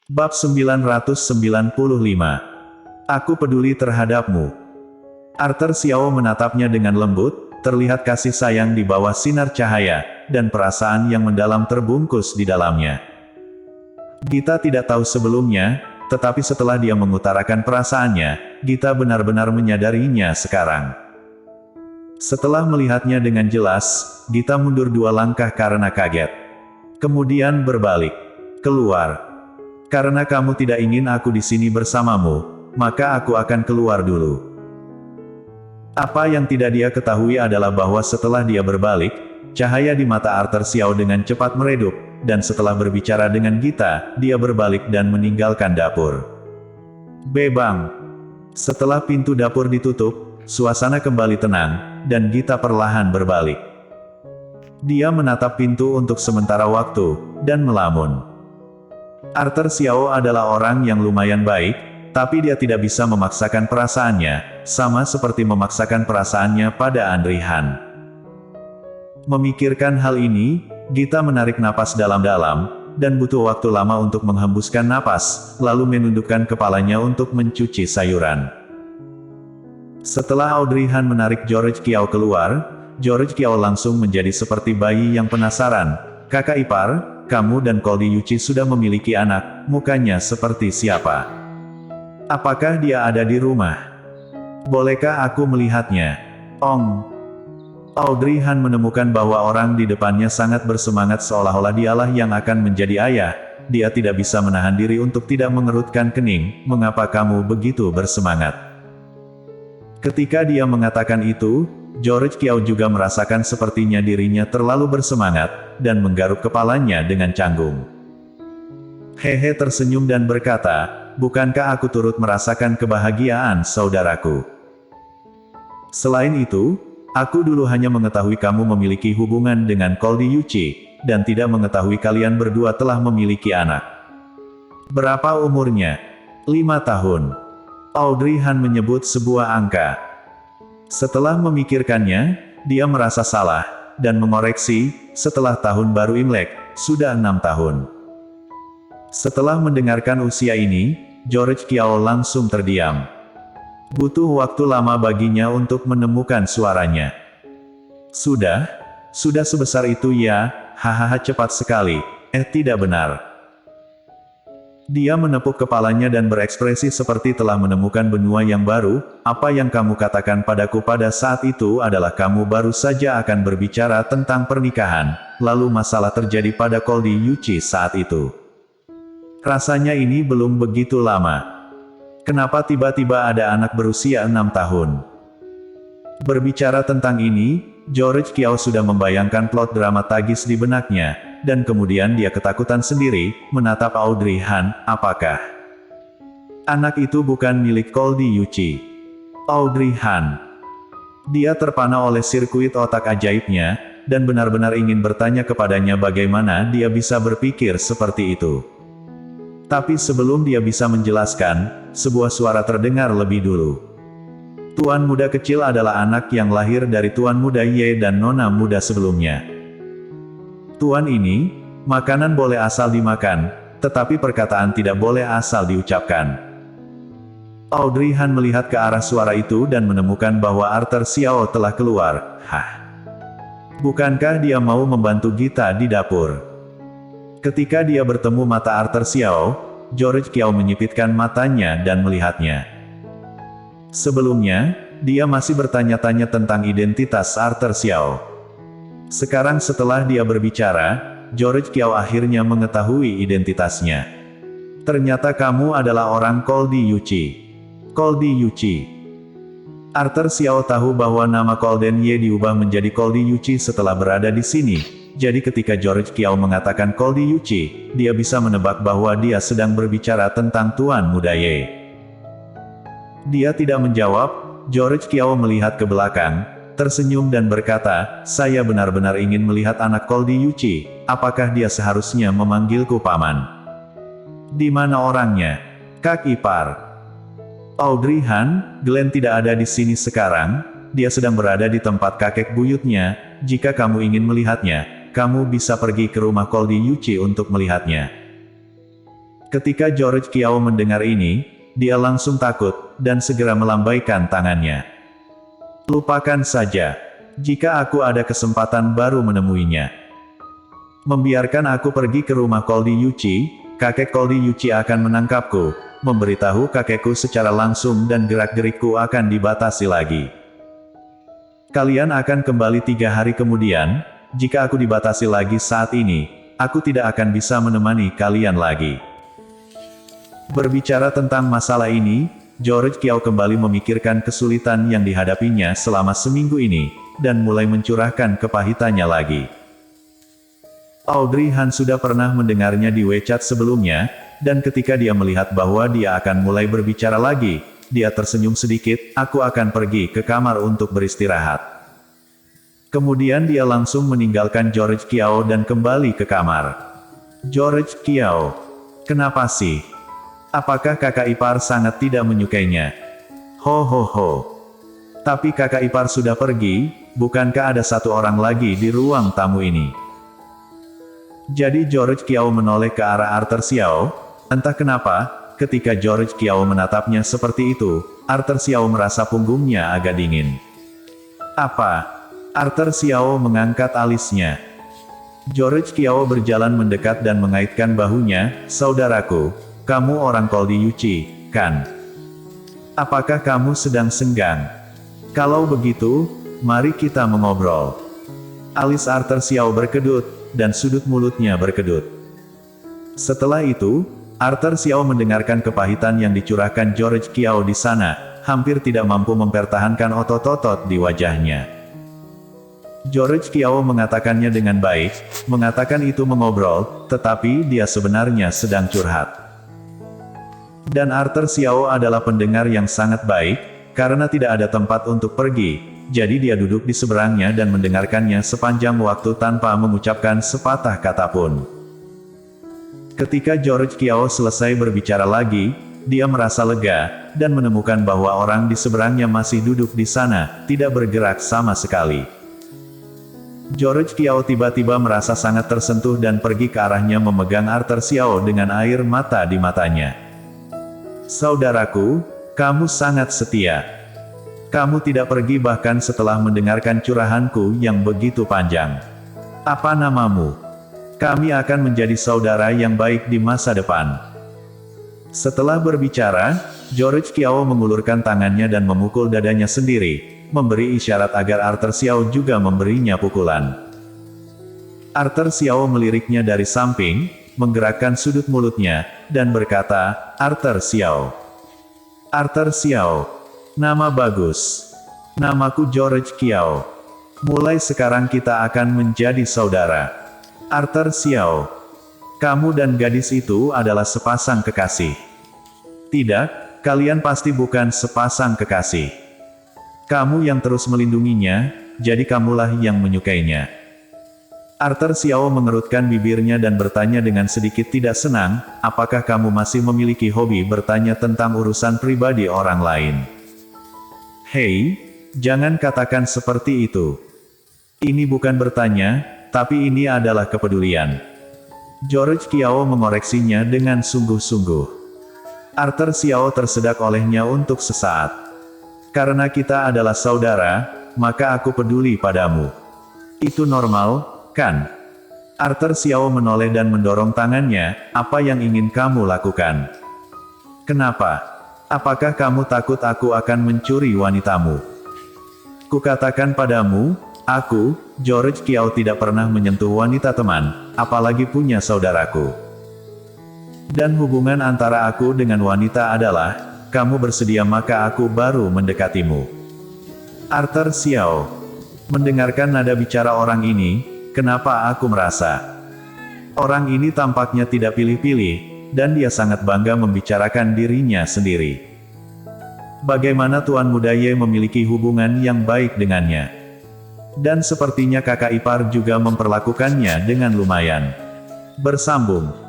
Bab 995. Aku peduli terhadapmu. Arthur Xiao menatapnya dengan lembut, terlihat kasih sayang di bawah sinar cahaya, dan perasaan yang mendalam terbungkus di dalamnya. Gita tidak tahu sebelumnya, tetapi setelah dia mengutarakan perasaannya, Gita benar-benar menyadarinya sekarang. Setelah melihatnya dengan jelas, Gita mundur 2 langkah karena kaget. Kemudian berbalik. Keluar. Karena kamu tidak ingin aku di sini bersamamu, maka aku akan keluar dulu. Apa yang tidak dia ketahui adalah bahwa setelah dia berbalik, cahaya di mata Arthur Xiao dengan cepat meredup, dan setelah berbicara dengan Gita, dia berbalik dan meninggalkan dapur. Bebang. Setelah pintu dapur ditutup, suasana kembali tenang, dan Gita perlahan berbalik. Dia menatap pintu untuk sementara waktu, dan melamun. Arthur Xiao adalah orang yang lumayan baik, tapi dia tidak bisa memaksakan perasaannya, sama seperti memaksakan perasaannya pada Andri Han. Memikirkan hal ini, Gita menarik napas dalam-dalam, dan butuh waktu lama untuk menghembuskan napas, lalu menundukkan kepalanya untuk mencuci sayuran. Setelah Audrey Han menarik George Kiao keluar, George Kiao langsung menjadi seperti bayi yang penasaran. Kakak ipar, kamu dan Koldi Yuchi sudah memiliki anak, mukanya seperti siapa? Apakah dia ada di rumah? Bolehkah aku melihatnya? Ong. Audrey Han menemukan bahwa orang di depannya sangat bersemangat seolah-olah dialah yang akan menjadi ayah. Dia tidak bisa menahan diri untuk tidak mengerutkan kening. Mengapa kamu begitu bersemangat? Ketika dia mengatakan itu, George Kiao juga merasakan sepertinya dirinya terlalu bersemangat, dan menggaruk kepalanya dengan canggung. Hehe tersenyum dan berkata, bukankah aku turut merasakan kebahagiaan saudaraku? Selain itu, aku dulu hanya mengetahui kamu memiliki hubungan dengan Koldi Yuchi, dan tidak mengetahui kalian berdua telah memiliki anak. Berapa umurnya? 5 tahun. Audrey Han menyebut sebuah angka. Setelah memikirkannya, dia merasa salah, dan mengoreksi, setelah tahun baru Imlek, sudah 6 tahun. Setelah mendengarkan usia ini, George Kiao langsung terdiam. Butuh waktu lama baginya untuk menemukan suaranya. Sudah sebesar itu ya, hahaha cepat sekali, tidak benar. Dia menepuk kepalanya dan berekspresi seperti telah menemukan benua yang baru. Apa yang kamu katakan padaku pada saat itu adalah kamu baru saja akan berbicara tentang pernikahan, lalu masalah terjadi pada Koldi Yuchi saat itu. Rasanya ini belum begitu lama. Kenapa tiba-tiba ada anak berusia 6 tahun? Berbicara tentang ini, George Kiao sudah membayangkan plot drama tragis di benaknya, dan kemudian dia ketakutan sendiri, menatap Audrey Han. Apakah anak itu bukan milik Koldi Yuchi? Audrey Han. Dia terpana oleh sirkuit otak ajaibnya, dan benar-benar ingin bertanya kepadanya bagaimana dia bisa berpikir seperti itu. Tapi sebelum dia bisa menjelaskan, sebuah suara terdengar lebih dulu. Tuan muda kecil adalah anak yang lahir dari Tuan muda Ye dan Nona muda sebelumnya. Tuan ini, makanan boleh asal dimakan, tetapi perkataan tidak boleh asal diucapkan. Audrey Han melihat ke arah suara itu dan menemukan bahwa Arthur Xiao telah keluar. Bukankah dia mau membantu Gita di dapur? Ketika dia bertemu mata Arthur Xiao, George Kiao menyipitkan matanya dan melihatnya. Sebelumnya, dia masih bertanya-tanya tentang identitas Arthur Xiao. Sekarang setelah dia berbicara, George Kiao akhirnya mengetahui identitasnya. Ternyata kamu adalah orang Koldi Yuchi. Koldi Yuchi. Arthur Xiao tahu bahwa nama Kolden Ye diubah menjadi Koldi Yuchi setelah berada di sini. Jadi ketika George Kiao mengatakan Koldi Yuchi, dia bisa menebak bahwa dia sedang berbicara tentang Tuan Muda Ye. Dia tidak menjawab. George Kiao melihat ke belakang, tersenyum dan berkata, saya benar-benar ingin melihat anak Koldi Yuchi. Apakah dia seharusnya memanggilku paman? Di mana orangnya? Kak ipar. Audrey Han, Glenn tidak ada di sini sekarang. Dia sedang berada di tempat kakek buyutnya. Jika kamu ingin melihatnya, kamu bisa pergi ke rumah Koldi Yuchi untuk melihatnya. Ketika George Kiao mendengar ini, dia langsung takut, dan segera melambaikan tangannya. Lupakan saja. Jika aku ada kesempatan baru menemuinya. Membiarkan aku pergi ke rumah Koldi Yuchi, kakek Koldi Yuchi akan menangkapku, memberitahu kakekku secara langsung dan gerak-gerikku akan dibatasi lagi. Kalian akan kembali 3 hari kemudian, jika aku dibatasi lagi saat ini, aku tidak akan bisa menemani kalian lagi. Berbicara tentang masalah ini, George Kiao kembali memikirkan kesulitan yang dihadapinya selama seminggu ini, dan mulai mencurahkan kepahitannya lagi. Audrey Han sudah pernah mendengarnya di WeChat sebelumnya, dan ketika dia melihat bahwa dia akan mulai berbicara lagi, dia tersenyum sedikit, aku akan pergi ke kamar untuk beristirahat. Kemudian dia langsung meninggalkan George Kiao dan kembali ke kamar. George Kiao, kenapa sih? Apakah kakak ipar sangat tidak menyukainya? Ho ho ho. Tapi kakak ipar sudah pergi, bukankah ada satu orang lagi di ruang tamu ini? Jadi George Kiao menoleh ke arah Arthur Xiao. Entah kenapa, ketika George Kiao menatapnya seperti itu, Arthur Xiao merasa punggungnya agak dingin. Apa? Arthur Xiao mengangkat alisnya. George Kiao berjalan mendekat dan mengaitkan bahunya, saudaraku, kamu orang Koldi Yuchi, kan? Apakah kamu sedang senggang? Kalau begitu, mari kita mengobrol. Alis Arthur Xiao berkedut, dan sudut mulutnya berkedut. Setelah itu, Arthur Xiao mendengarkan kepahitan yang dicurahkan George Kiao di sana, hampir tidak mampu mempertahankan otot-otot di wajahnya. George Kiao mengatakannya dengan baik, mengatakan itu mengobrol, tetapi dia sebenarnya sedang curhat. Dan Arthur Xiao adalah pendengar yang sangat baik, karena tidak ada tempat untuk pergi, jadi dia duduk di seberangnya dan mendengarkannya sepanjang waktu tanpa mengucapkan sepatah kata pun. Ketika George Kiao selesai berbicara lagi, dia merasa lega, dan menemukan bahwa orang di seberangnya masih duduk di sana, tidak bergerak sama sekali. George Kiao tiba-tiba merasa sangat tersentuh dan pergi ke arahnya memegang Arthur Xiao dengan air mata di matanya. Saudaraku, kamu sangat setia. Kamu tidak pergi bahkan setelah mendengarkan curahanku yang begitu panjang. Apa namamu? Kami akan menjadi saudara yang baik di masa depan. Setelah berbicara, George Kiao mengulurkan tangannya dan memukul dadanya sendiri, memberi isyarat agar Arthur Xiao juga memberinya pukulan. Arthur Xiao meliriknya dari samping, menggerakkan sudut mulutnya, dan berkata, Arthur Xiao. Arthur Xiao. Nama bagus. Namaku George Kiao. Mulai sekarang kita akan menjadi saudara. Arthur Xiao. Kamu dan gadis itu adalah sepasang kekasih. Tidak, kalian pasti bukan sepasang kekasih. Kamu yang terus melindunginya, jadi kamulah yang menyukainya. Arthur Xiao mengerutkan bibirnya dan bertanya dengan sedikit tidak senang, apakah kamu masih memiliki hobi bertanya tentang urusan pribadi orang lain? Hei, jangan katakan seperti itu. Ini bukan bertanya, tapi ini adalah kepedulian. George Kiao mengoreksinya dengan sungguh-sungguh. Arthur Xiao tersedak olehnya untuk sesaat. Karena kita adalah saudara, maka aku peduli padamu. Itu normal, kan? Arthur Xiao menoleh dan mendorong tangannya, apa yang ingin kamu lakukan? Kenapa? Apakah kamu takut aku akan mencuri wanitamu? Kukatakan padamu, aku, George Kiao tidak pernah menyentuh wanita teman, apalagi punya saudaraku. Dan hubungan antara aku dengan wanita adalah, kamu bersedia maka aku baru mendekatimu. Arthur Xiao. Mendengarkan nada bicara orang ini, kenapa aku merasa orang ini tampaknya tidak pilih-pilih, dan dia sangat bangga membicarakan dirinya sendiri. Bagaimana Tuan Muda Ye memiliki hubungan yang baik dengannya. Dan sepertinya kakak ipar juga memperlakukannya dengan lumayan. Bersambung.